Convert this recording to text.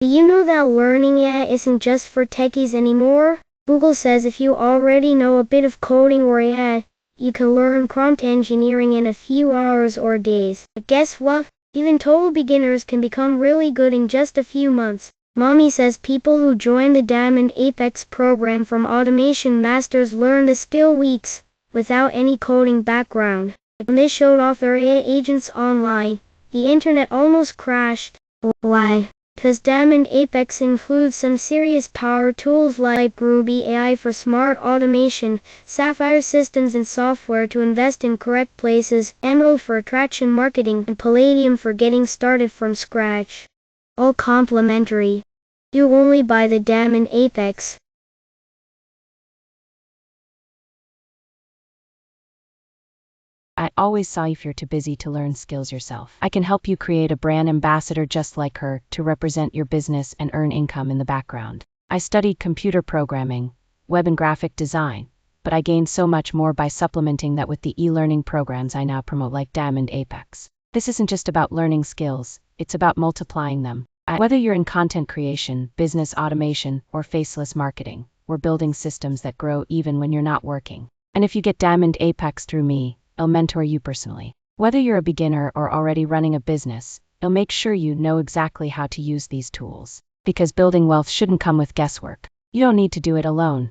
Do you know that learning AI isn't just for techies anymore? Google says if you already know a bit of coding or AI, you can learn prompt engineering in a few hours or days. But guess what? Even total beginners can become really good in just a few months. Mommy says people who join the Diamond Apex program from Automation Masters learn the skill weeks without any coding background. When they showed off their AI agents online, the internet almost crashed. Why? Because Diamond Apex includes some serious power tools like Ruby AI for smart automation, Sapphire systems and software to invest in correct places, Emerald for attraction marketing, and Palladium for getting started from scratch. All complimentary. You only buy the Diamond Apex. I always saw if you're too busy to learn skills yourself. I can help you create a brand ambassador just like her to represent your business and earn income in the background. I studied computer programming, web and graphic design, but I gained so much more by supplementing that with the e-learning programs I now promote like Diamond Apex. This isn't just about learning skills, it's about multiplying them. Whether you're in content creation, business automation, or faceless marketing, we're building systems that grow even when you're not working. And if you get Diamond Apex through me, I'll mentor you personally. Whether you're a beginner or already running a business, I'll make sure you know exactly how to use these tools. Because building wealth shouldn't come with guesswork. You don't need to do it alone.